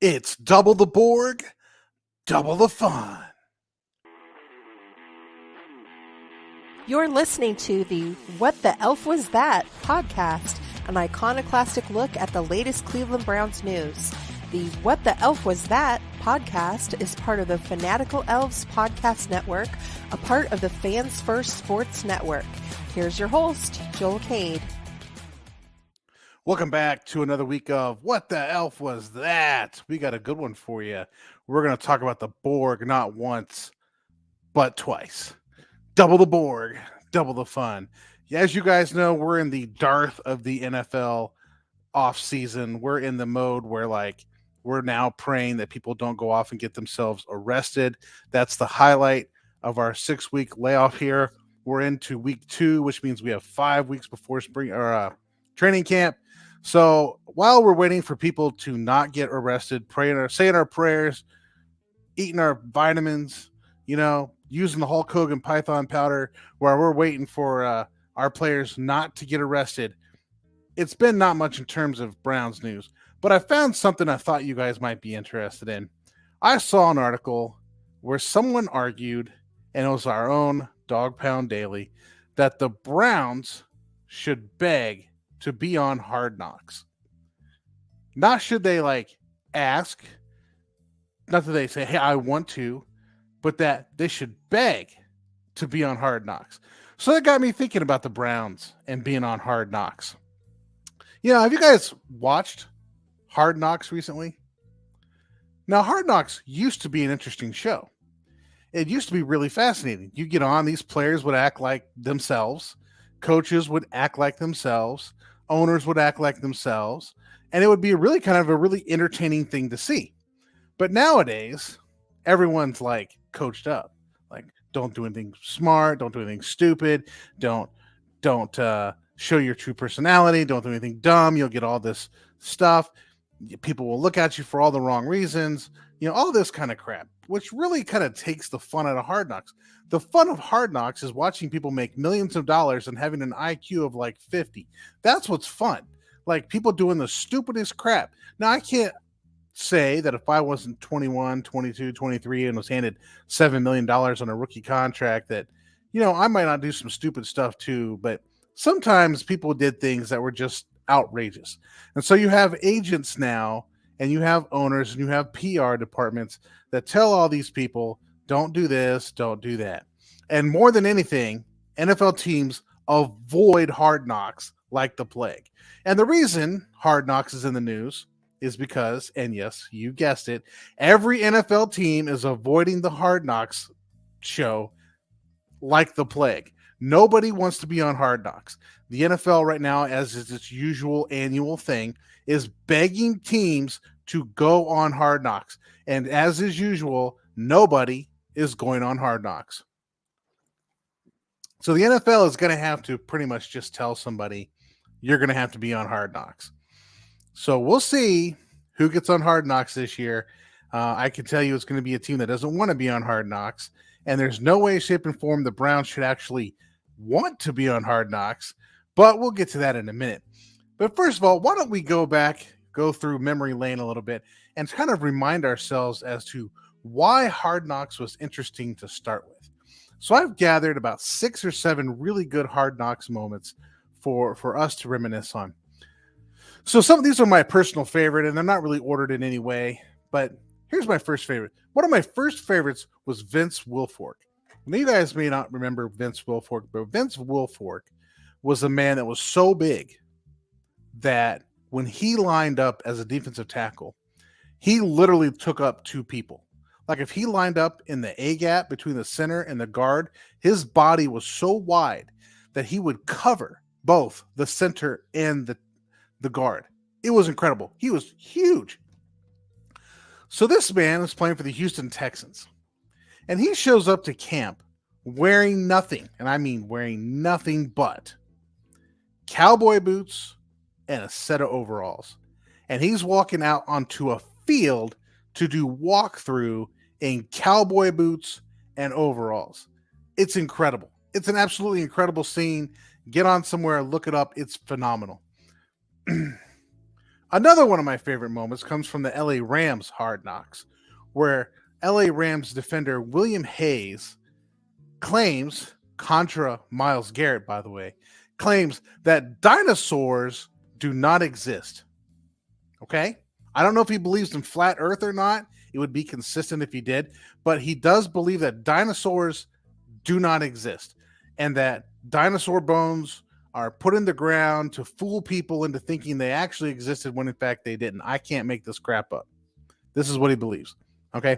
It's double the Borg, double the fun. You're listening to the What the Elf Was That podcast, an iconoclastic look at the latest Cleveland Browns news. The What the Elf Was That podcast is part of the Fanatical Elves podcast network, a part of the Fans First Sports Network. Here's your host, Joel Cade. Welcome back to another week of What the Elf Was That? We got a good one for you. We're going to talk about the Borg not once, but twice. Double the Borg, double the fun. As you guys know, we're in the dearth of the NFL off season. We're in the mode where we're now praying that people don't go off and get themselves arrested. That's the highlight of our 6-week layoff here. We're into week 2, which means we have 5 weeks before spring or training camp. So while we're waiting for people to not get arrested, saying our prayers, eating our vitamins, using the Hulk Hogan Python powder, while we're waiting for our players not to get arrested, it's been not much in terms of Browns news. But I found something I thought you guys might be interested in. I saw an article where someone argued, and it was our own Dog Pound Daily, that the Browns should beg to be on Hard Knocks. Not should they ask, not that they say, hey, I want to, but that they should beg to be on Hard Knocks. So that got me thinking about the Browns and being on Hard Knocks. Have you guys watched Hard Knocks recently? Now, Hard Knocks used to be an interesting show. It used to be really fascinating. You get on, these players would act like themselves, coaches would act like themselves, owners would act like themselves, and it would be a really entertaining thing to see. But nowadays, everyone's coached up. Don't do anything smart, don't do anything stupid, don't show your true personality, don't do anything dumb, you'll get all this stuff. People will look at you for all the wrong reasons, all this kind of crap, which really kind of takes the fun out of Hard Knocks. The fun of Hard Knocks is watching people make millions of dollars and having an IQ of 50. That's what's fun. People doing the stupidest crap. Now, I can't say that if I wasn't 21, 22, 23 and was handed $7 million on a rookie contract that, I might not do some stupid stuff too, but sometimes people did things that were just outrageous. And so you have agents now, and you have owners, and you have PR departments that tell all these people, don't do this, don't do that. And more than anything, NFL teams avoid Hard Knocks like the plague. And the reason Hard Knocks is in the news is because, and yes, you guessed it, every NFL team is avoiding the Hard Knocks show like the plague. Nobody wants to be on Hard Knocks. The NFL right now, as is its usual annual thing, is begging teams to go on Hard Knocks. And as is usual, nobody is going on Hard Knocks. So the NFL is going to have to pretty much just tell somebody, you're going to have to be on Hard Knocks. So we'll see who gets on Hard Knocks this year. I can tell you it's going to be a team that doesn't want to be on Hard Knocks. And there's no way, shape, and form the Browns should actually want to be on Hard Knocks. But we'll get to that in a minute. But first of all, why don't we go through memory lane a little bit and kind of remind ourselves as to why Hard Knocks was interesting to start with. So I've gathered about 6 or 7 really good Hard Knocks moments for us to reminisce on. So some of these are my personal favorite, and they're not really ordered in any way, but here's my first favorite. One of my first favorites was Vince Wilfork. Now, you guys may not remember Vince Wilfork, but Vince Wilfork was a man that was so big that when he lined up as a defensive tackle, he literally took up 2 people. If he lined up in the A gap between the center and the guard, his body was so wide that he would cover both the center and the guard. It was incredible. He was huge. So this man is playing for the Houston Texans, and he shows up to camp wearing nothing, and I mean wearing nothing but cowboy boots and a set of overalls. And he's walking out onto a field to do walkthrough in cowboy boots and overalls. It's incredible. It's an absolutely incredible scene. Get on somewhere, look it up. It's phenomenal. Another one of my favorite moments comes from the LA Rams Hard Knocks, where LA Rams defender William Hayes claims, contra Miles Garrett, by the way, claims that dinosaurs do not exist. Okay? I don't know if he believes in flat earth or not. It would be consistent if he did, but he does believe that dinosaurs do not exist and that dinosaur bones are put in the ground to fool people into thinking they actually existed when in fact they didn't. I can't make this crap up. This is what he believes. Okay.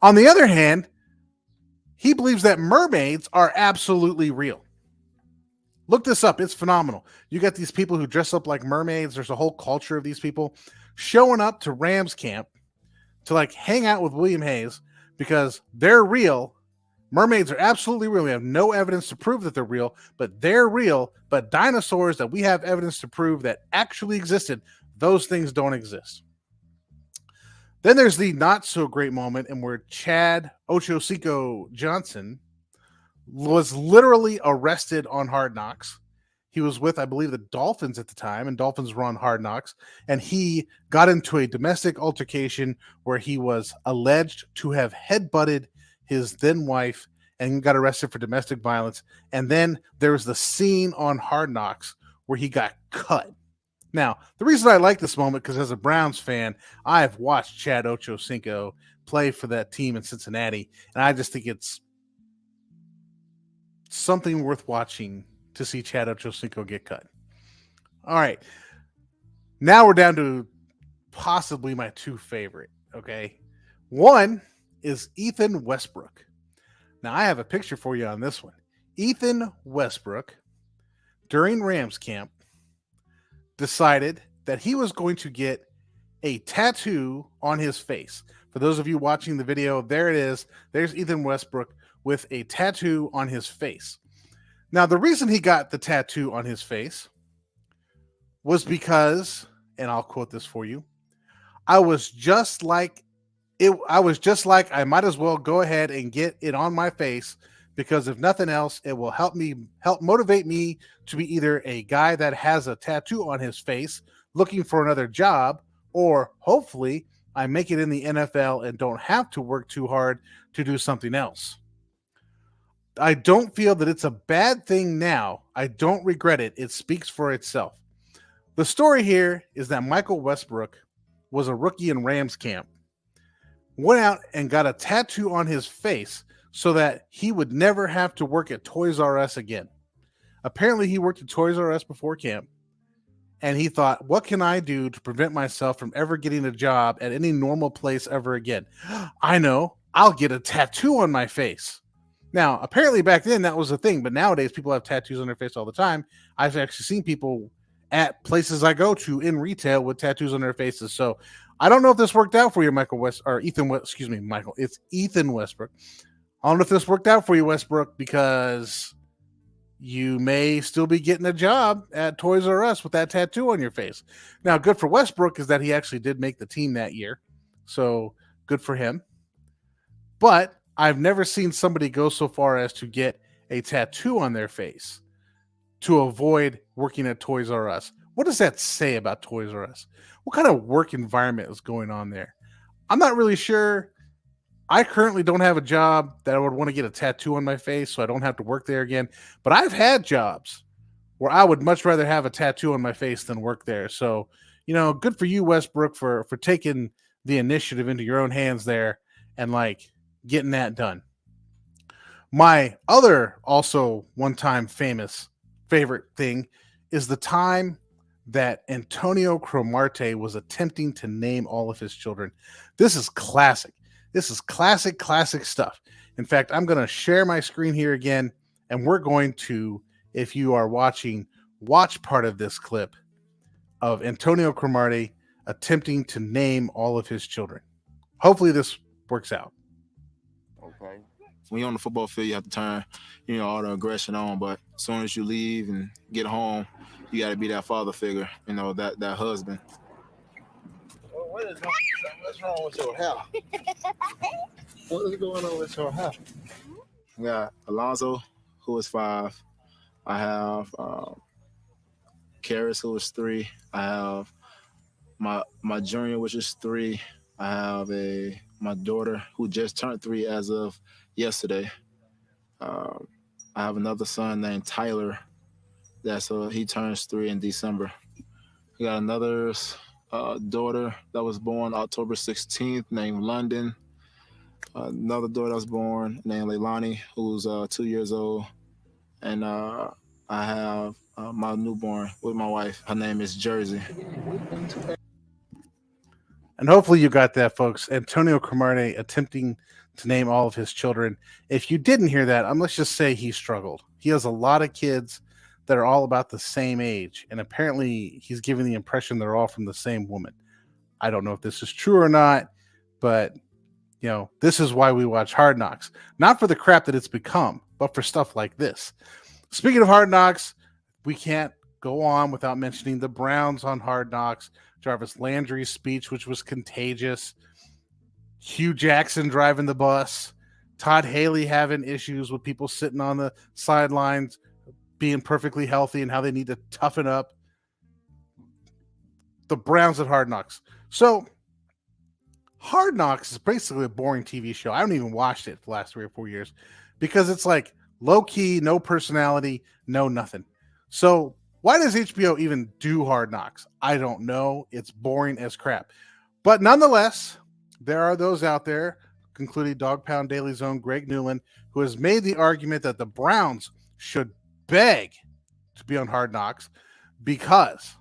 On the other hand, he believes that mermaids are absolutely real. Look this up. It's phenomenal. You got these people who dress up like mermaids. There's a whole culture of these people showing up to Rams camp to like hang out with William Hayes because they're real. Mermaids are absolutely real. We have no evidence to prove that they're real, but they're real. But dinosaurs that we have evidence to prove that actually existed, those things don't exist. Then there's the not so great moment in where Chad Ochocinco Johnson was literally arrested on Hard Knocks. He was with, I believe, the Dolphins at the time, and Dolphins were on Hard Knocks, and he got into a domestic altercation where he was alleged to have headbutted his then wife and got arrested for domestic violence. And then there was the scene on Hard Knocks where he got cut. Now, the reason I like this moment, because as a Browns fan, I have watched Chad Ochocinco play for that team in Cincinnati, and I just think it's something worth watching to see Chad Ochocinco get cut. All right. Now we're down to possibly my two favorite, okay? One is Ethan Westbrook. Now, I have a picture for you on this one. Ethan Westbrook, during Rams camp, decided that he was going to get a tattoo on his face. For those of you watching the video, there it is. There's Ethan Westbrook with a tattoo on his face. Now, the reason he got the tattoo on his face was because, and I'll quote this for you, I was just like I might as well go ahead and get it on my face because if nothing else, it will help motivate me to be either a guy that has a tattoo on his face looking for another job, or hopefully I make it in the NFL and don't have to work too hard to do something else. I don't feel that it's a bad thing now. I don't regret it. It speaks for itself. The story here is that Michael Westbrook was a rookie in Rams camp, went out and got a tattoo on his face so that he would never have to work at Toys R Us again. Apparently, he worked at Toys R Us before camp, and he thought, what can I do to prevent myself from ever getting a job at any normal place ever again? I know, I'll get a tattoo on my face. Now, apparently back then that was a thing, but nowadays people have tattoos on their face all the time. I've actually seen people at places I go to in retail with tattoos on their faces. So I don't know if this worked out for you, Michael. It's Ethan Westbrook. I don't know if this worked out for you, Westbrook, because you may still be getting a job at Toys R Us with that tattoo on your face. Now, good for Westbrook is that he actually did make the team that year. So good for him. But I've never seen somebody go so far as to get a tattoo on their face to avoid working at Toys R Us. What does that say about Toys R Us? What kind of work environment is going on there? I'm not really sure. I currently don't have a job that I would want to get a tattoo on my face so I don't have to work there again. But I've had jobs where I would much rather have a tattoo on my face than work there. So, good for you, Westbrook, for taking the initiative into your own hands there and getting that done. My other also one-time famous favorite thing is the time that Antonio Cromartie was attempting to name all of his children. This is classic. This is classic stuff. In fact, I'm going to share my screen here again, and we're going to, if you are watching, watch part of this clip of Antonio Cromartie attempting to name all of his children. Hopefully this works out. Okay. When you're on the football field, you have to turn, all the aggression on. But as soon as you leave and get home, you got to be that father figure, that husband. What's wrong with your hair? What is going on with your hair? We got Alonzo, who is 5. I have Karis, who is 3. I have my junior, which is 3. I have my daughter who just turned 3 as of yesterday. I have another son named Tyler. He turns 3 in December. I got another daughter that was born October 16th named London. Another daughter that was born named Leilani, who's 2 years old. And I have my newborn with my wife. Her name is Jersey. And hopefully you got that, folks. Antonio Cromartie attempting to name all of his children. If you didn't hear that, let's just say he struggled. He has a lot of kids that are all about the same age, and apparently he's giving the impression they're all from the same woman. I don't know if this is true or not, but this is why we watch Hard Knocks. Not for the crap that it's become, but for stuff like this. Speaking of Hard Knocks, we can't go on without mentioning the Browns on Hard Knocks. Jarvis Landry's speech, which was contagious. Hugh Jackson driving the bus. Todd Haley having issues with people sitting on the sidelines being perfectly healthy and how they need to toughen up. The Browns at Hard Knocks. So, Hard Knocks is basically a boring TV show. I haven't even watched it for the last 3 or 4 years because it's like low-key, no personality, no nothing. So, why does HBO even do Hard Knocks? I don't know. It's boring as crap. But nonetheless, there are those out there, including Dog Pound Daily's own Greg Newland, who has made the argument that the Browns should beg to be on Hard Knocks because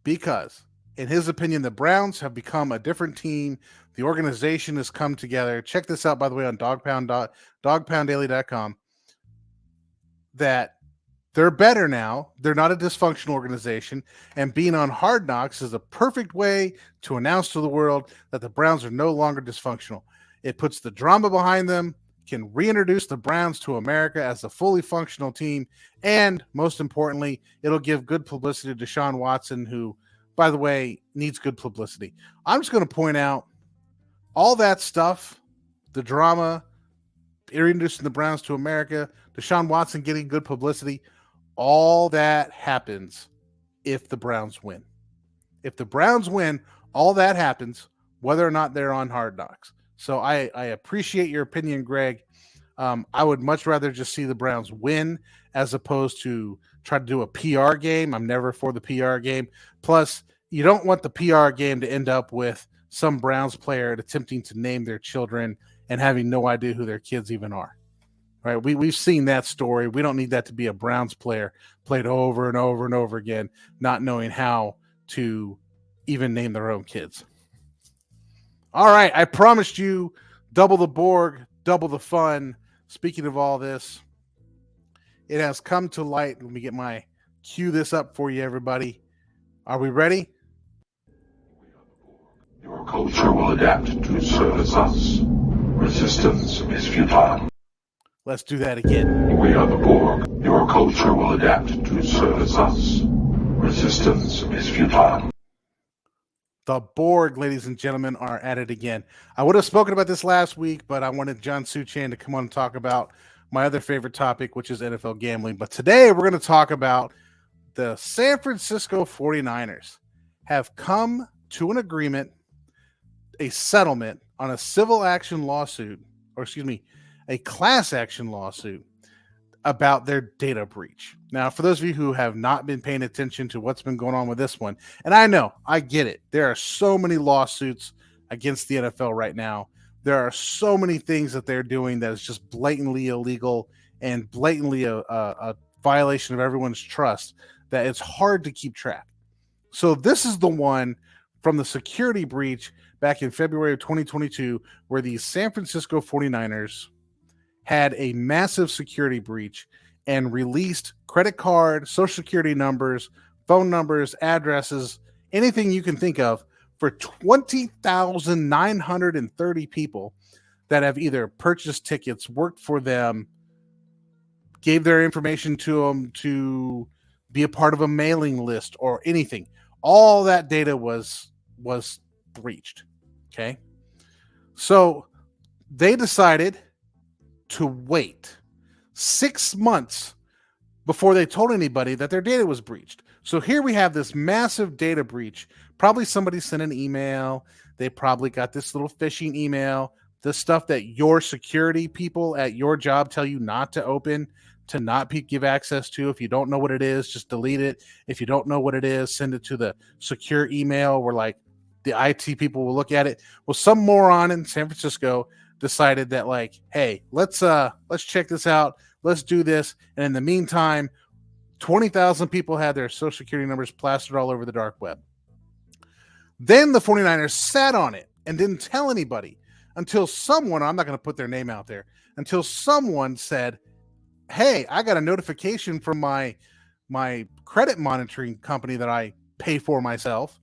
in his opinion, the Browns have become a different team. The organization has come together. Check this out, by the way, on dogpounddaily.com, that they're better now. They're not a dysfunctional organization. And being on Hard Knocks is a perfect way to announce to the world that the Browns are no longer dysfunctional. It puts the drama behind them, can reintroduce the Browns to America as a fully functional team. And most importantly, it'll give good publicity to Deshaun Watson, who, by the way, needs good publicity. I'm just going to point out all that stuff, the drama, introducing the Browns to America, Deshaun Watson getting good publicity, all that happens if the Browns win. If the Browns win, all that happens, whether or not they're on Hard Knocks. So I appreciate your opinion, Greg. I would much rather just see the Browns win as opposed to try to do a PR game. I'm never for the PR game. Plus, you don't want the PR game to end up with some Browns player attempting to name their children and having no idea who their kids even are. Right? We've seen that story. We don't need that to be a Browns player played over and over and over again, not knowing how to even name their own kids. All right, I promised you double the Borg, double the fun. Speaking of all this, it has come to light. Let me get my cue this up for you, everybody. Are we ready? Your culture will adapt to service us. Resistance is futile. Let's do that again. We are the Borg. Your culture will adapt to service us. Resistance is futile. The Borg, ladies and gentlemen, are at it again. I would have spoken about this last week, but I wanted John Suchan to come on and talk about my other favorite topic, which is NFL gambling. But today we're going to talk about the San Francisco 49ers have come to an agreement, a settlement on a civil action lawsuit, a class action lawsuit about their data breach. Now, for those of you who have not been paying attention to what's been going on with this one, and I get it. There are so many lawsuits against the NFL right now. There are so many things that they're doing that is just blatantly illegal and blatantly a violation of everyone's trust that it's hard to keep track. So this is the one from the security breach back in February of 2022, where the San Francisco 49ers had a massive security breach and released credit card, social security numbers, phone numbers, addresses, anything you can think of for 20,930 people that have either purchased tickets, worked for them, gave their information to them to be a part of a mailing list or anything. All that data was breached. Okay. So they decided to wait 6 months before they told anybody that their data was breached. So here we have this massive data breach. Probably somebody sent an email. They probably got this little phishing email, the stuff that your security people at your job tell you not to open, to not give access to. If you don't know what it is, just delete it. If you don't know what it is, send it to the secure email where like the IT people will look at it. Well, some moron in San Francisco decided that like, hey, let's check this out. Let's do this. And in the meantime, 20,000 people had their social security numbers plastered all over the dark web. Then the 49ers sat on it and didn't tell anybody until someone, I'm not going to put their name out there, until someone said, hey, I got a notification from my credit monitoring company that I pay for myself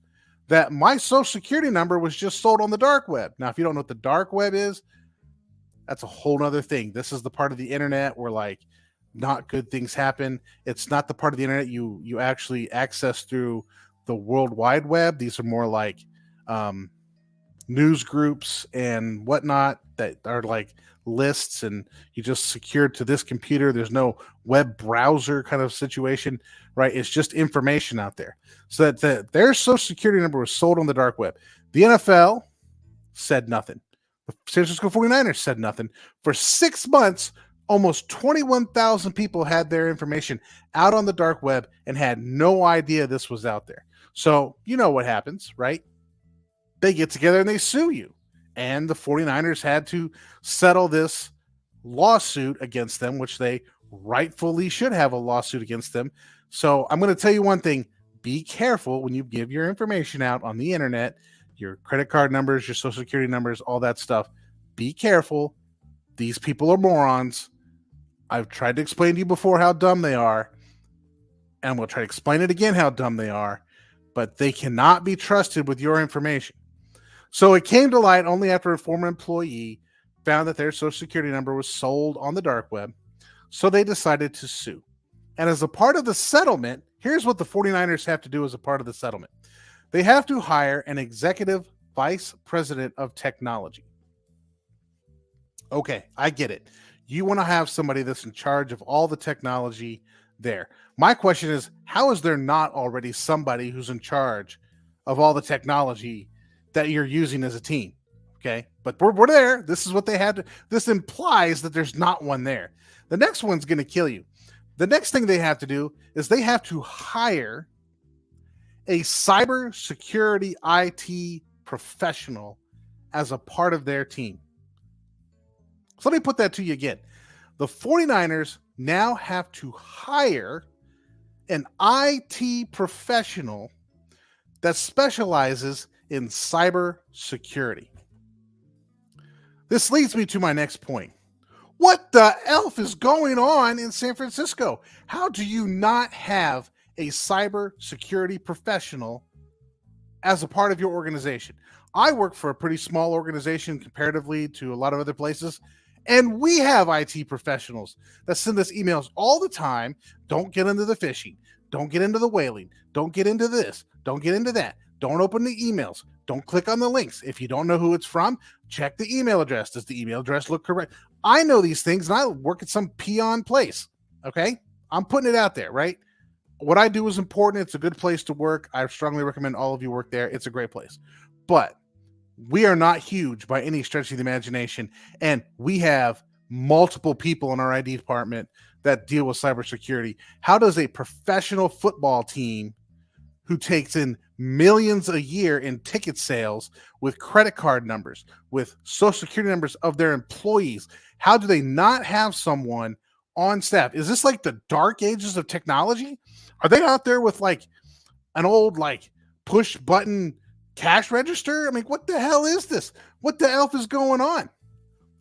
that my social security number was just sold on the dark web. Now, if you don't know what the dark web is, that's a whole nother thing. This is the part of the internet where like not good things happen. It's not the part of the internet you actually access through the World Wide Web. These are more like news groups and whatnot that are like lists, and you just secured to this computer. There's no web browser kind of situation, right? It's just information out there. So that their social security number was sold on the dark web. The NFL said nothing. The San Francisco 49ers said nothing. For 6 months, almost 21,000 people had their information out on the dark web and had no idea this was out there. So you know what happens, right? They get together and they sue you. And the 49ers had to settle this lawsuit against them, which they rightfully should have a lawsuit against them. So I'm going to tell you one thing. Be careful when you give your information out on the internet, your credit card numbers, your social security numbers, all that stuff. Be careful. These people are morons. I've tried to explain to you before how dumb they are, and we'll try to explain it again how dumb they are, but they cannot be trusted with your information. So it came to light only after a former employee found that their social security number was sold on the dark web. So they decided to sue. And as a part of the settlement, here's what the 49ers have to do as a part of the settlement. They have to hire an executive vice president of technology. Okay, I get it. You want to have somebody that's in charge of all the technology there. My question is, how is there not already somebody who's in charge of all the technology that you're using as a team? Okay, but we're there. This is what they had to. This implies that there's not one there. The next one's going to kill you. The next thing they have to do is they have to hire a cybersecurity IT professional as a part of their team. So let me put that to you again. The 49ers now have to hire an IT professional that specializes in cybersecurity. This leads me to my next point. What the elf is going on in San Francisco? How do you not have a cybersecurity professional as a part of your organization? I work for a pretty small organization comparatively to a lot of other places, and we have IT professionals that send us emails all the time. Don't get into the phishing. Don't get into the whaling. Don't get into this. Don't get into that. Don't open the emails. Don't click on the links. If you don't know who it's from, check the email address. Does the email address look correct? I know these things, and I work at some peon place. Okay? I'm putting it out there, right? What I do is important. It's a good place to work. I strongly recommend all of you work there. It's a great place. But we are not huge by any stretch of the imagination, and we have multiple people in our ID department that deal with cybersecurity. How does a professional football team who takes in millions a year in ticket sales with credit card numbers, with social security numbers of their employees, how do they not have someone on staff? Is this like the dark ages of technology? Are they out there with like an old like push button cash register? I mean, what the hell is this? What the elf is going on?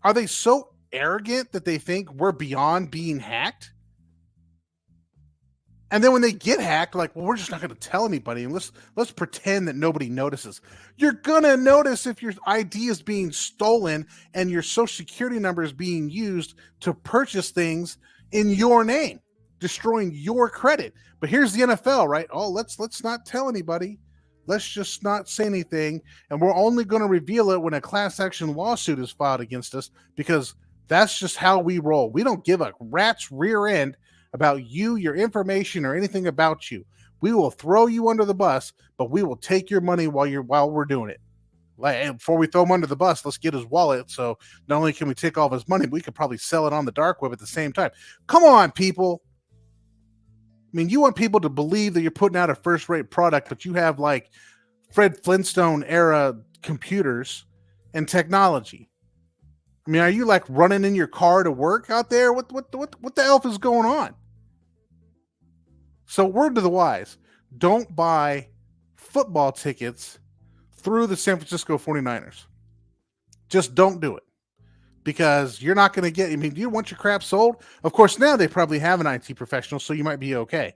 Are they so arrogant that they think we're beyond being hacked? And then when they get hacked, like, well, we're just not going to tell anybody, and let's pretend that nobody notices. You're going to notice if your ID is being stolen and your social security number is being used to purchase things in your name, destroying your credit. But here's the NFL, right? Oh, let's not tell anybody. Let's just not say anything. And we're only going to reveal it when a class action lawsuit is filed against us, because that's just how we roll. We don't give a rat's rear end about you, your information, or anything about you. We will throw you under the bus, but we will take your money while we're doing it. Like, before we throw him under the bus, let's get his wallet. So not only can we take all of his money, but we could probably sell it on the dark web at the same time. Come on, people. I mean, you want people to believe that you're putting out a first-rate product, but you have like Fred Flintstone era computers and technology. I mean, are you like running in your car to work out there? What the elf is going on? So, word to the wise, don't buy football tickets through the San Francisco 49ers. Just don't do it, because you're not going to get, I mean, do you want your crap sold? Of course, now they probably have an IT professional, so you might be okay.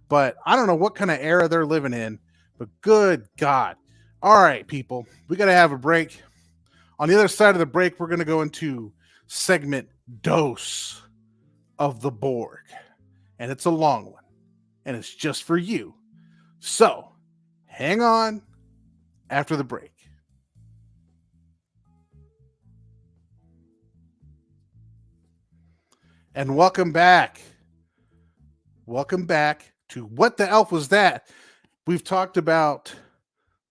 But I don't know what kind of era they're living in, but good God. All right, people, we got to have a break. On the other side of the break, we're going to go into segment Dose of the Borg. And it's a long one. And it's just for you. So, hang on after the break. And welcome back. Welcome back to What the Elf Was That? We've talked about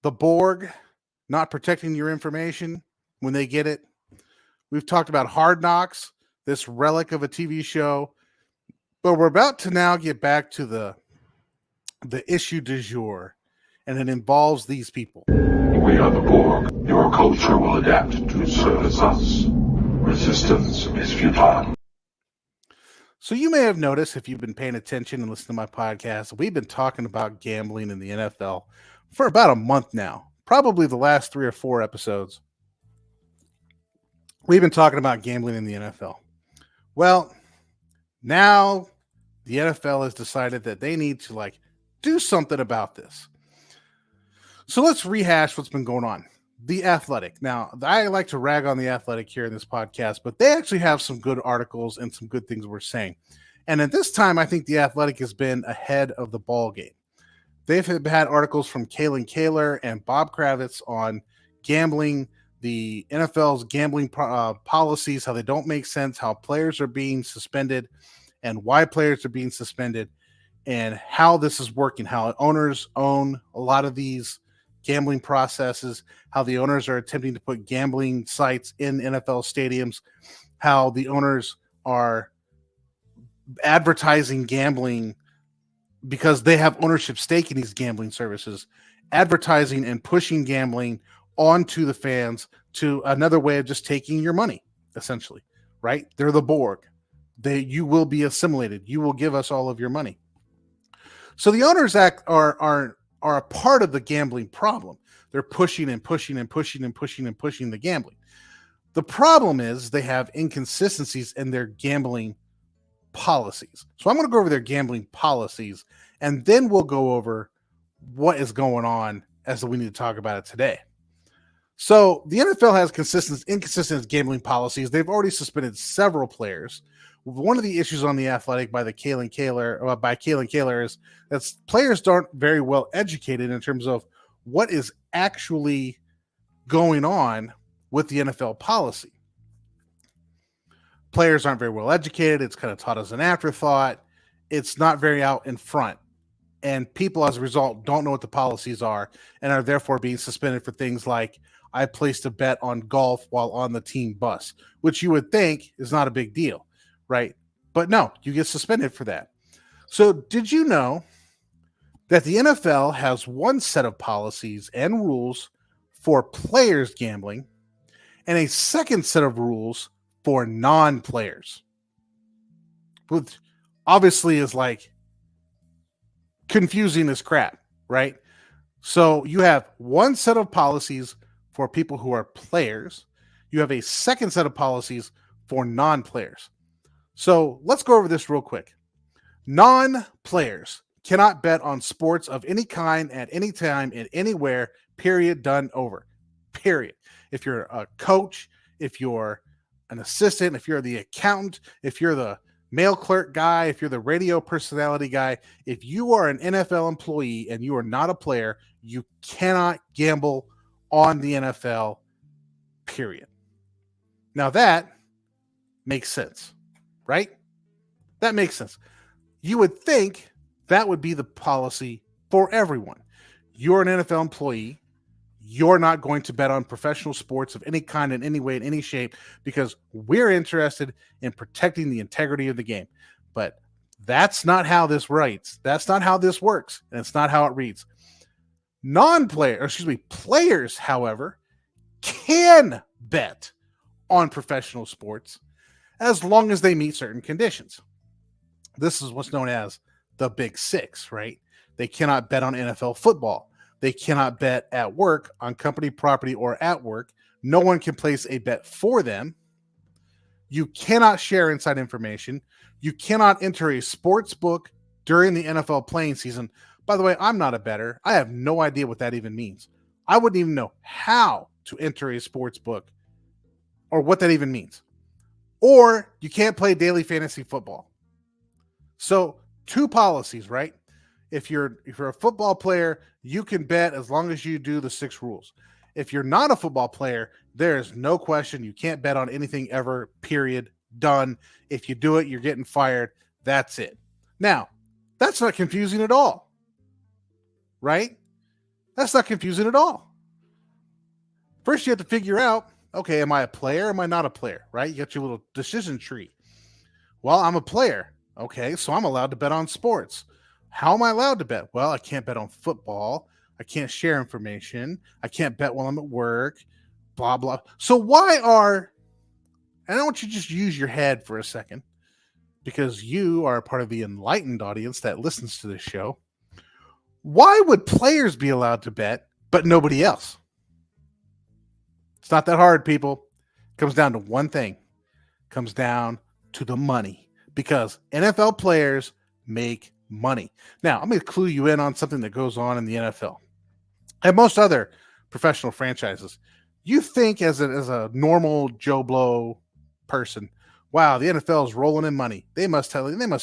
the Borg not protecting your information when they get it. We've talked about Hard Knocks, this relic of a TV show. But we're about to now get back to the issue du jour, and it involves these people. We are the Borg. Your culture will adapt to service us. Resistance is futile. So you may have noticed, if you've been paying attention and listening to my podcast, we've been talking about gambling in the NFL for about a month now. Probably the last 3 or 4 episodes. We've been talking about gambling in the NFL. Well, now the NFL has decided that they need to do something about this. So let's rehash what's been going on. The Athletic. Now, I like to rag on the Athletic here in this podcast, but they actually have some good articles and some good things we're saying. And at this time, I think the Athletic has been ahead of the ball game. They've had articles from Kalen Kaler and Bob Kravitz on gambling, the NFL's gambling policies, how they don't make sense, how players are being suspended, and why players are being suspended, and how this is working, how owners own a lot of these gambling processes, how the owners are attempting to put gambling sites in NFL stadiums, how the owners are advertising gambling because they have ownership stake in these gambling services, advertising and pushing gambling onto the fans to another way of just taking your money, essentially, right? They're the Borg. You will be assimilated. You will give us all of your money. So the Owners Act are a part of the gambling problem. They're pushing and pushing and pushing and pushing and pushing the gambling. The problem is they have inconsistencies in their gambling policies. So I'm going to go over their gambling policies, and then we'll go over what is going on as we need to talk about it today. So the NFL has inconsistent gambling policies. They've already suspended several players. One of the issues on the Athletic by Kalen Kaler is that players aren't very well educated in terms of what is actually going on with the NFL policy. Players aren't very well educated. It's kind of taught as an afterthought. It's not very out in front. And people, as a result, don't know what the policies are and are therefore being suspended for things like, I placed a bet on golf while on the team bus, which you would think is not a big deal, right? But no, you get suspended for that. So did you know that the NFL has one set of policies and rules for players gambling and a second set of rules for non-players? Which obviously is confusing as crap, right? So you have one set of policies for people who are players. You have a second set of policies for non-players. So let's go over this real quick. Non-players cannot bet on sports of any kind at any time and anywhere, period, done over, period. If you're a coach, if you're an assistant, if you're the accountant, if you're the mail clerk guy, if you're the radio personality guy, if you are an NFL employee and you are not a player, you cannot gamble on the NFL, period. Now that makes sense, right? That makes sense. You would think that would be the policy for everyone. You're an NFL employee. You're not going to bet on professional sports of any kind, in any way, in any shape, because we're interested in protecting the integrity of the game. But that's not how this writes. That's not how this works. And it's not how it reads. Players, however, can bet on professional sports as long as they meet certain conditions. This is what's known as the Big Six, right? They cannot bet on NFL football. They cannot bet at work, on company property, or at work. No one can place a bet for them. You cannot share inside information. You cannot enter a sports book during the NFL playing season. By the way, I'm not a bettor. I have no idea what that even means. I wouldn't even know how to enter a sports book or what that even means. Or you can't play daily fantasy football. So 2 policies, right? If you're a football player, you can bet as long as you do the 6 rules. If you're not a football player, there is no question you can't bet on anything ever, period, done. If you do it, you're getting fired. That's it. Now, that's not confusing at all, right? That's not confusing at all. First, you have to figure out, okay, am I a player? Am I not a player, right? You got your little decision tree. Well, I'm a player. Okay, so I'm allowed to bet on sports. How am I allowed to bet? Well, I can't bet on football. I can't share information. I can't bet while I'm at work, blah, blah. So and I want you to just use your head for a second, because you are a part of the enlightened audience that listens to this show. Why would players be allowed to bet, but nobody else? It's not that hard, people. It comes down to one thing. It comes down to the money, because NFL players make money. Now, I'm going to clue you in on something that goes on in the NFL and most other professional franchises. You think as a normal Joe Blow person, wow, the NFL is rolling in money. They must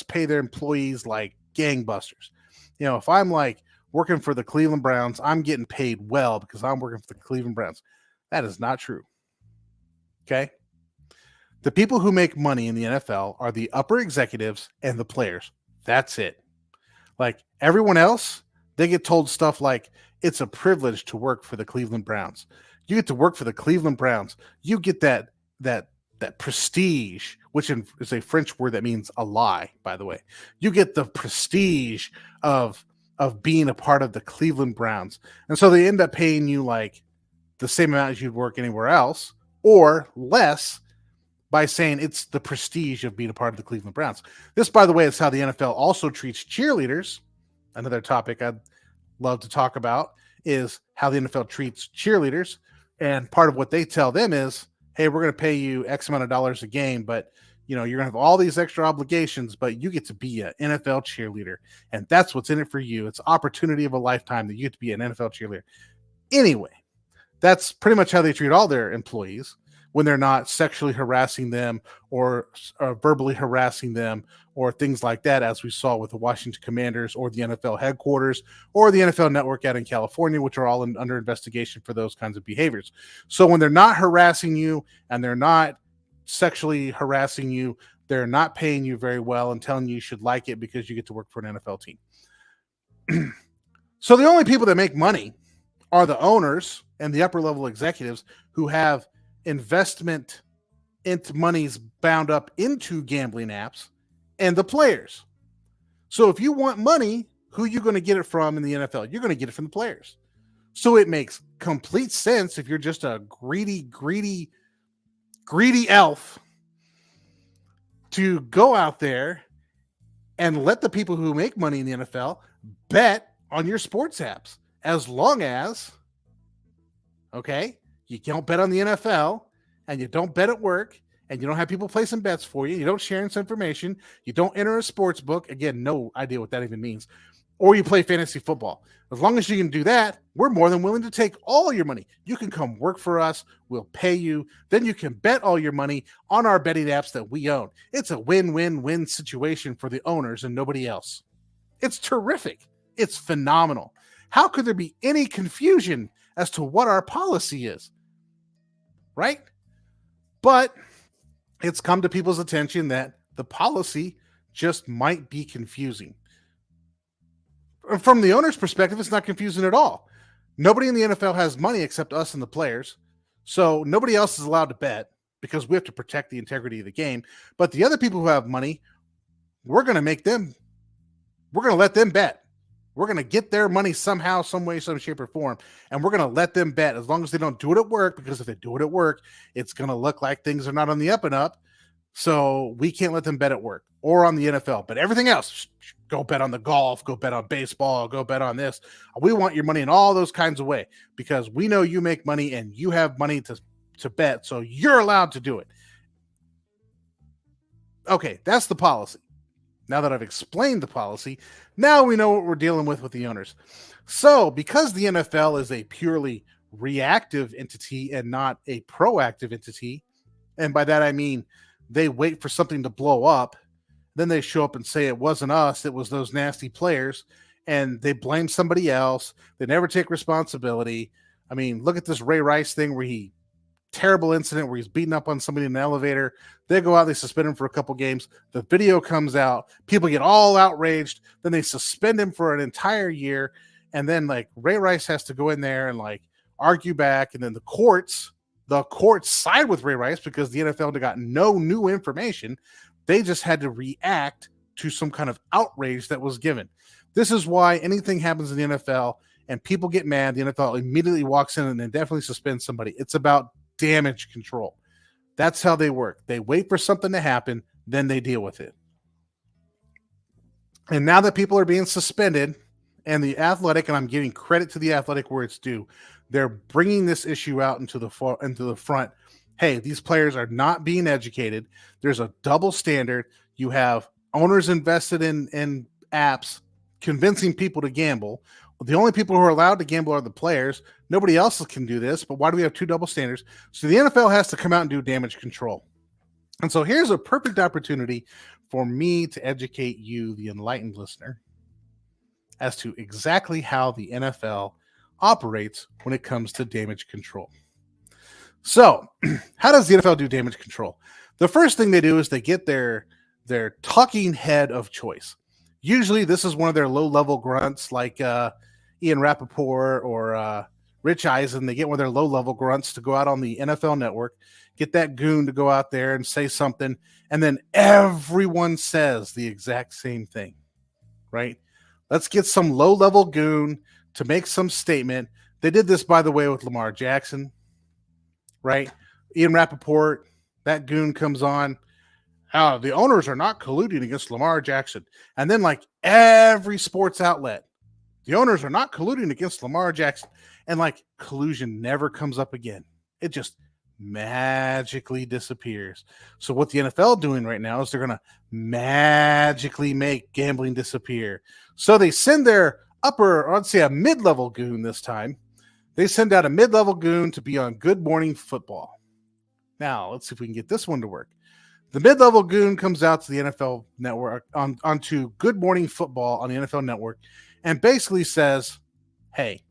pay their employees like gangbusters. You know, if I'm like working for the Cleveland Browns, I'm getting paid well because I'm working for the Cleveland Browns. That is not true. Okay? The people who make money in the NFL are the upper executives and the players. That's it. Like everyone else, they get told stuff like, it's a privilege to work for the Cleveland Browns. You get to work for the Cleveland Browns. You get that prestige, which is a French word that means a lie, by the way. You get the prestige of being a part of the Cleveland Browns. And so they end up paying you like the same amount as you'd work anywhere else, or less, by saying it's the prestige of being a part of the Cleveland Browns. This, by the way, is how the NFL also treats cheerleaders. Another topic I'd love to talk about is how the NFL treats cheerleaders. And part of what they tell them is, hey, we're going to pay you X amount of dollars a game, but you're going to have all these extra obligations, but you get to be an NFL cheerleader. And that's what's in it for you. It's opportunity of a lifetime that you get to be an NFL cheerleader. Anyway, that's pretty much how they treat all their employees when they're not sexually harassing them or verbally harassing them or things like that, as we saw with the Washington Commanders or the NFL headquarters or the NFL Network out in California, which are all under investigation for those kinds of behaviors. So when they're not harassing you and they're not sexually harassing you, they're not paying you very well and telling you should like it because you get to work for an NFL team. So the only people that make money are the owners and the upper level executives who have investment into monies bound up into gambling apps, and the players. So if you want money, who are you going to get it from in the NFL? You're going to get it from the players. So it makes complete sense if you're just a greedy elf to go out there and let the people who make money in the NFL bet on your sports apps, as long as, okay, you don't bet on the NFL and you don't bet at work and you don't have people placing bets for you. You don't share this information. You don't enter a sports book. Again, no idea what that even means. Or you play fantasy football. As long as you can do that, we're more than willing to take all your money. You can come work for us. We'll pay you. Then you can bet all your money on our betting apps that we own. It's a win-win-win situation for the owners and nobody else. It's terrific. It's phenomenal. How could there be any confusion as to what our policy is? Right? But it's come to people's attention that the policy just might be confusing. From the owner's perspective, it's not confusing at all. Nobody in the NFL has money except us and the players. So nobody else is allowed to bet because we have to protect the integrity of the game. But the other people who have money, we're going to let them bet. We're going to get their money somehow, some way, some shape or form. And we're going to let them bet as long as they don't do it at work, because if they do it at work, it's going to look like things are not on the up and up. So we can't let them bet at work or on the NFL. But everything else, go bet on the golf, go bet on baseball, go bet on this. We want your money in all those kinds of ways because we know you make money and you have money to bet. So you're allowed to do it. Okay, that's the policy. Now that I've explained the policy, now we know what we're dealing with the owners. So because the NFL is a purely reactive entity and not a proactive entity, and by that I mean they wait for something to blow up, then they show up and say it wasn't us, it was those nasty players, and they blame somebody else. They never take responsibility. I mean, look at this Ray Rice thing where terrible incident where he's beating up on somebody in an elevator. They go out, they suspend him for a couple games. The video comes out. People get all outraged. Then they suspend him for an entire year. And then like Ray Rice has to go in there and like argue back. And then the courts side with Ray Rice because the NFL got no new information. They just had to react to some kind of outrage that was given. This is why anything happens in the NFL and people get mad, the NFL immediately walks in and indefinitely suspends somebody. It's about damage control. That's how they work. They wait for something to happen, then they deal with it. And now that people are being suspended, and the Athletic, and I'm giving credit to the Athletic where it's due, they're bringing this issue out into the front. Hey, these players are not being educated. There's a double standard. You have owners invested in apps convincing people to gamble. The only people who are allowed to gamble are the players. Nobody else can do this, but why do we have two double standards? So the NFL has to come out and do damage control. And so here's a perfect opportunity for me to educate you, the enlightened listener, as to exactly how the NFL operates when it comes to damage control. So how does the NFL do damage control? The first thing they do is they get their talking head of choice. Usually this is one of their low-level grunts like Ian Rappaport or Rich Eisen. They get one of their low-level grunts to go out on the NFL Network, get that goon to go out there and say something, and then everyone says the exact same thing, right? Let's get some low-level goon to make some statement. They did this, by the way, with Lamar Jackson, right? Ian Rappaport, that goon comes on. The owners are not colluding against Lamar Jackson. And then like every sports outlet, the owners are not colluding against Lamar Jackson. And like collusion never comes up again. It just magically disappears. So what the NFL doing right now is they're going to magically make gambling disappear. So they send their let's say a mid-level goon this time. They send out a mid-level goon to be on Good Morning Football. Now, let's see if we can get this one to work. The mid-level goon comes out to the NFL Network, onto Good Morning Football on the NFL Network, and basically says, hey,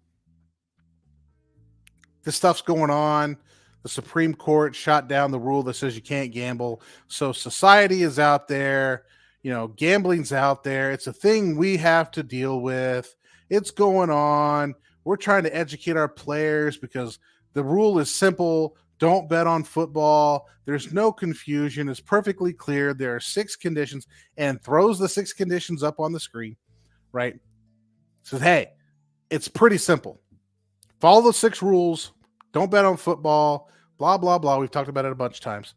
this stuff's going on. The Supreme Court shot down the rule that says you can't gamble. So society is out there. Gambling's out there. It's a thing we have to deal with. It's going on. We're trying to educate our players because the rule is simple. Don't bet on football. There's no confusion. It's perfectly clear. There are 6 conditions, and throws the 6 conditions up on the screen, right? Says, hey, it's pretty simple. Follow the 6 rules. Don't bet on football, blah, blah, blah. We've talked about it a bunch of times.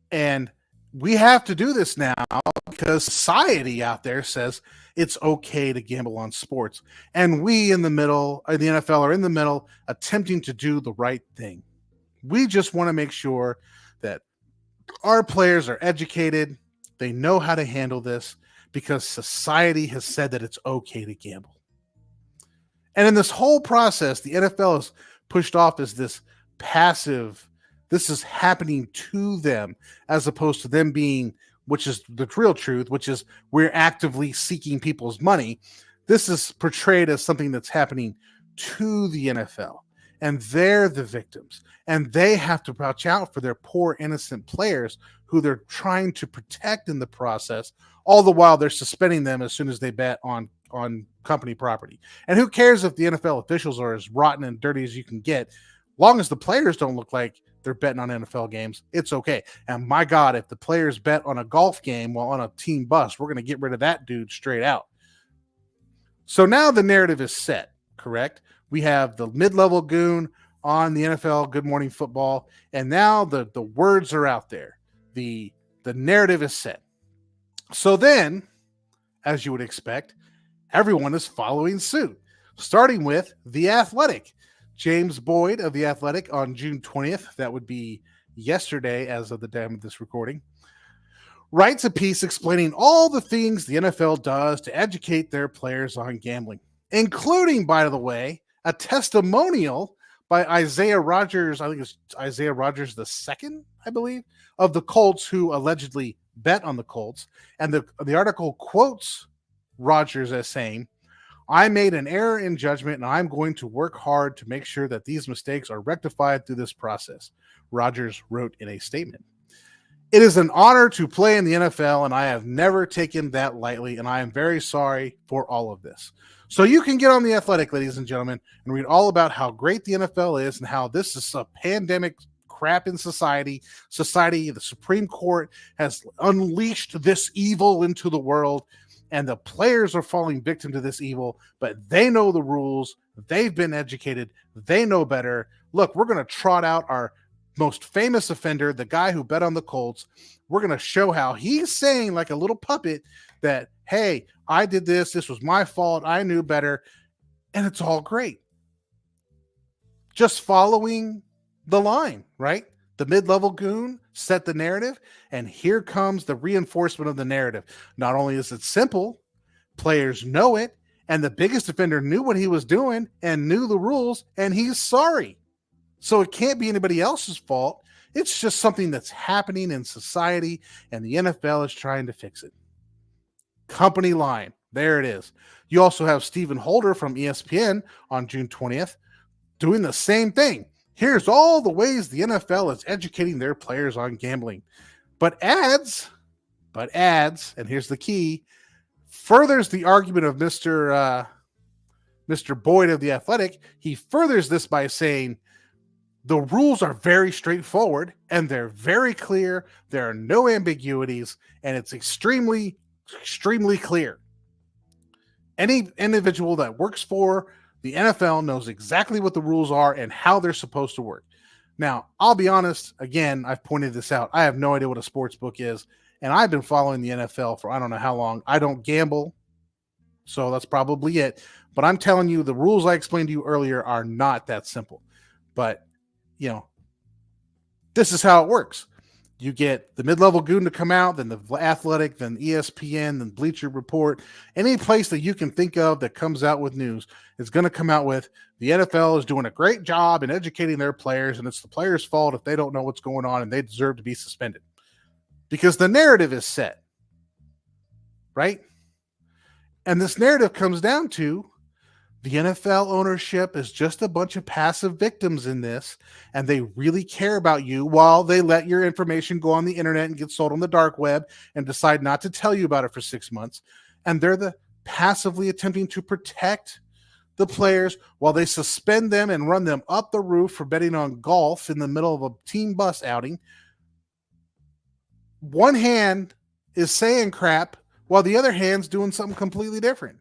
And we have to do this now because society out there says it's okay to gamble on sports. And we in the middle, the NFL, are in the middle attempting to do the right thing. We just want to make sure that our players are educated. They know how to handle this because society has said that it's okay to gamble. And in this whole process, the NFL is pushed off as this passive, this is happening to them, as opposed to them being, which is the real truth, which is we're actively seeking people's money. This is portrayed as something that's happening to the NFL. And they're the victims. And they have to watch out for their poor, innocent players who they're trying to protect in the process. All the while, they're suspending them as soon as they bet on on company property. And who cares if the NFL officials are as rotten and dirty as you can get? Long as the players don't look like they're betting on NFL games, it's okay. And my God, if the players bet on a golf game while on a team bus, we're going to get rid of that dude straight out. So now the narrative is set, correct? We have the mid-level goon on the NFL Good Morning Football, and now the words are out there. The narrative is set. So then, as you would expect, everyone is following suit, starting with The Athletic. James Boyd of The Athletic on June 20th, that would be yesterday as of the time of this recording, writes a piece explaining all the things the NFL does to educate their players on gambling, including, by the way, a testimonial by Isaiah Rodgers, I think it's Isaiah Rodgers II, I believe, of the Colts, who allegedly bet on the Colts. And the article quotes Rodgers as saying, "I made an error in judgment, and I'm going to work hard to make sure that these mistakes are rectified through this process," Rodgers wrote in a statement. "It is an honor to play in the NFL, and I have never taken that lightly, and I am very sorry for all of this." So you can get on The Athletic, ladies and gentlemen, and read all about how great the NFL is and how this is a pandemic crap in society. The Supreme Court has unleashed this evil into the world, and the players are falling victim to this evil, but they know the rules. They've been educated. They know better. Look, we're going to trot out our most famous offender, the guy who bet on the Colts. We're going to show how he's saying, like a little puppet, that, hey, I did this. This was my fault. I knew better. And it's all great. Just following the line, right? The mid-level goon set the narrative, and here comes the reinforcement of the narrative. Not only is it simple, players know it, and the biggest offender knew what he was doing and knew the rules, and he's sorry. So it can't be anybody else's fault. It's just something that's happening in society, and the NFL is trying to fix it. Company line. There it is. You also have Stephen Holder from ESPN on June 20th doing the same thing. Here's all the ways the NFL is educating their players on gambling. But adds, and here's the key, furthers the argument of Mr. Boyd of The Athletic. He furthers this by saying the rules are very straightforward and they're very clear. There are no ambiguities, and it's extremely, extremely clear. Any individual that works for the NFL knows exactly what the rules are and how they're supposed to work. Now, I'll be honest, again, I've pointed this out. I have no idea what a sports book is, and I've been following the NFL for I don't know how long. I don't gamble, so that's probably it. But I'm telling you, the rules I explained to you earlier are not that simple. But, you know, this is how it works. You get the mid-level goon to come out, then the Athletic, then ESPN, then Bleacher Report. Any place that you can think of that comes out with news is going to come out with the NFL is doing a great job in educating their players, and it's the players' fault if they don't know what's going on and they deserve to be suspended. Because the narrative is set, right? And this narrative comes down to the NFL ownership is just a bunch of passive victims in this, and they really care about you while they let your information go on the internet and get sold on the dark web and decide not to tell you about it for 6 months. And they're the passively attempting to protect the players while they suspend them and run them up the roof for betting on golf in the middle of a team bus outing. One hand is saying crap while the other hand's doing something completely different.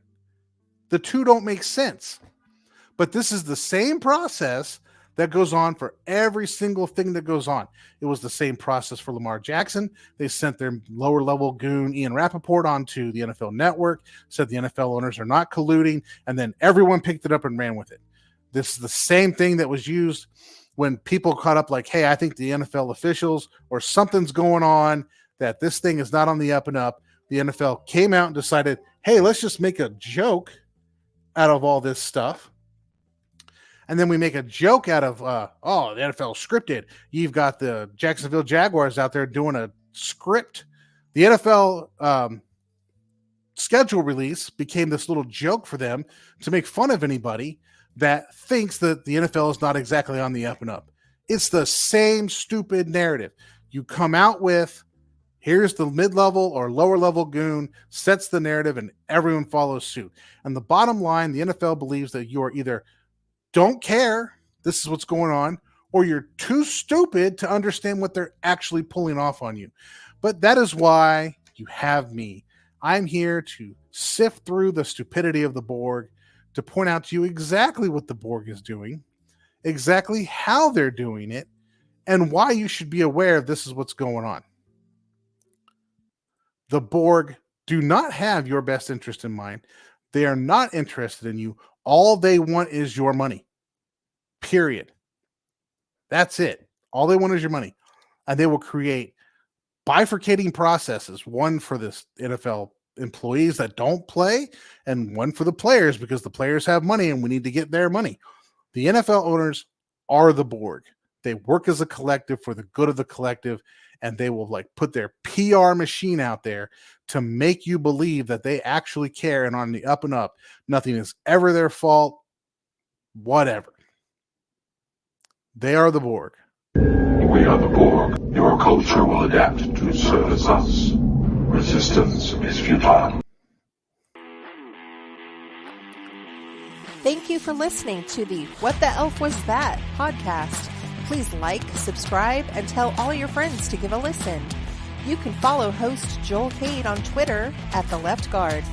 The two don't make sense. But this is the same process that goes on for every single thing that goes on. It was the same process for Lamar Jackson. They sent their lower level goon Ian Rappaport onto the NFL Network, said the NFL owners are not colluding, and then everyone picked it up and ran with it. This is the same thing that was used when people caught up like, hey, I think the NFL officials or something's going on, that this thing is not on the up and up. The NFL came out and decided, hey, let's just make a joke out of all this stuff. And then we make a joke out of, the NFL scripted. You've got the Jacksonville Jaguars out there doing a script. The NFL schedule release became this little joke for them to make fun of anybody that thinks that the NFL is not exactly on the up and up. It's the same stupid narrative. You come out with, Here's the mid-level or lower-level goon, sets the narrative, and everyone follows suit. And the bottom line, the NFL believes that you are either don't care, this is what's going on, or you're too stupid to understand what they're actually pulling off on you. But that is why you have me. I'm here to sift through the stupidity of the Borg, to point out to you exactly what the Borg is doing, exactly how they're doing it, and why you should be aware this is what's going on. The Borg do not have your best interest in mind. They are not interested in you. All they want is your money. Period. That's it. All they want is your money. And they will create bifurcating processes, one for this NFL employees that don't play and one for the players because the players have money and we need to get their money. The NFL owners are the Borg. They work as a collective for the good of the collective, and they will like put their PR machine out there to make you believe that they actually care and on the up and up. Nothing is ever their fault. Whatever. They are the Borg. We are the Borg. Your culture will adapt to service us. Resistance is futile. Thank you for listening to the What the Elf Was That podcast. Please like, subscribe, and tell all your friends to give a listen. You can follow host Joel Cade on Twitter @The Left Guard.